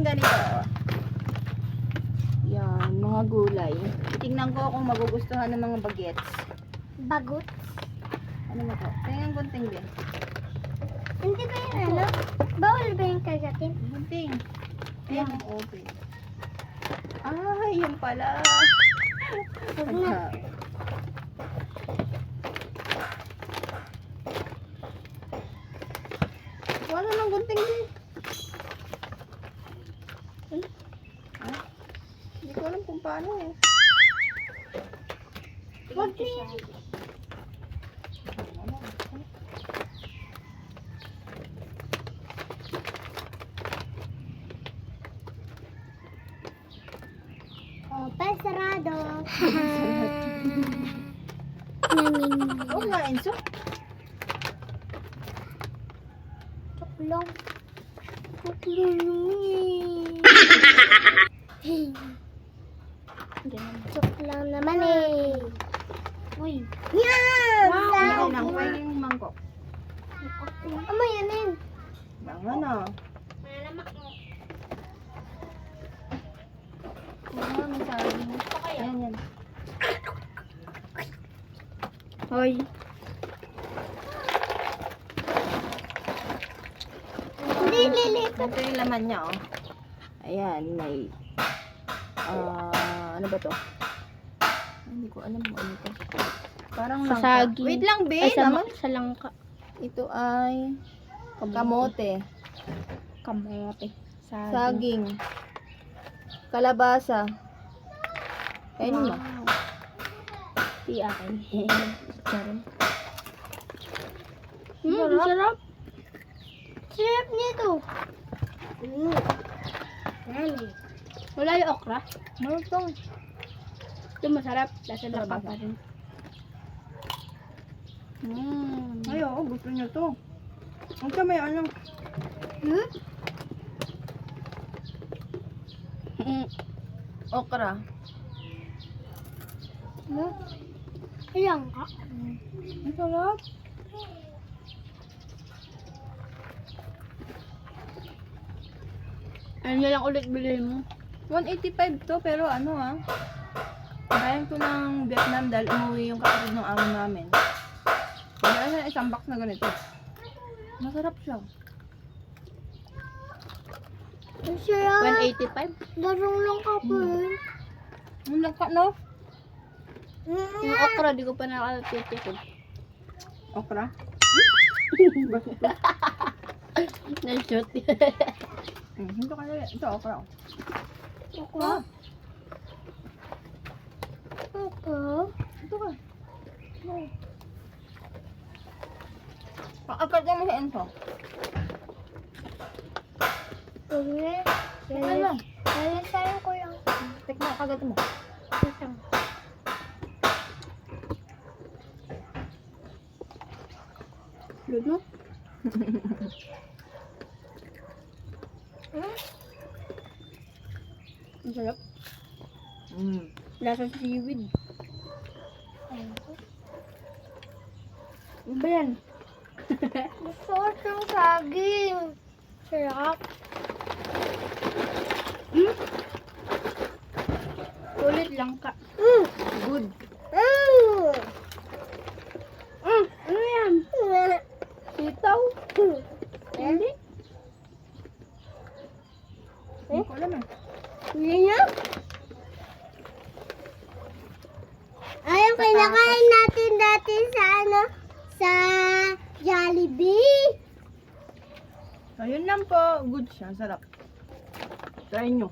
ganito. Yan, mga gulay. Tingnan ko kung magugustuhan ng mga bagets. Bagot? Ano ba to? Tingnan gunting din. Hindi ba yun ano? Bawal ba yung kagatin? Gunting. Ayan, open. Ah, yun pala. na. Wala nang gunting din. Ha? Hindi ko alam kung paano eh. Huwag niya. Open, sarado. Oo nga, Enzo. Tuklong. Tuklong. Tuklang naman eh. Uy. Yan! Wow, Wow! okay lang. Pwede yung mangkok. Ano yan eh? Bangan ah. Malamak mo. Oo, may saging. Yan, yan. Hoy. Hindi, lilipat. Ito yung laman niya, oh. Ayan, may... ano ba to? Hindi ko alam kung ano to. Parang langka. Saging. Wait lang, be. Ay, Naman. sa langka. Ito ay... Kamote. Kamote. Saging. Kalabasa. Kainin mo. Di akin. Meron. Sarap. Sarap nito. Wala yung okra. Meron tong. Ito masarap. Lasa na Sarap. pa rin. Ay, oo. Gusto niyo to. Ang ka may ano. Okra. Ayan ka. Ang sarap. Ano na lang ulit bilhin mo? 185 to, pero ano ah. Bayan ko ng Vietnam dahil umuwi yung kapatid ng amo namin. Kaya na isang box na ganito. Masarap siya. Ang sarap. 185. Larong lang ka po eh. Ang langka, no? Yung okra, di ko pa nakatitikod. Okra. Na-shoot. Hinto ka na rin. Ito, okra. Ako? Ako? Ito ka. Agad mo sa Enzo. Uwi. Ano? Lalisayan ko yung Tikman agad mo. isang. Luno? Ang sarap. Lasa seaweed. Ano ba yan? Gusto ko siyang saging. Sarap. Ulit lang ka. Good. Ano yan? Sitaw? Hindi. Hindi ko alam eh. Hindi niya? Ay, yung kinakain natin dati sa ano? Sa Jollibee. Ayun lang po. Good siya. Sarap. Try nyo.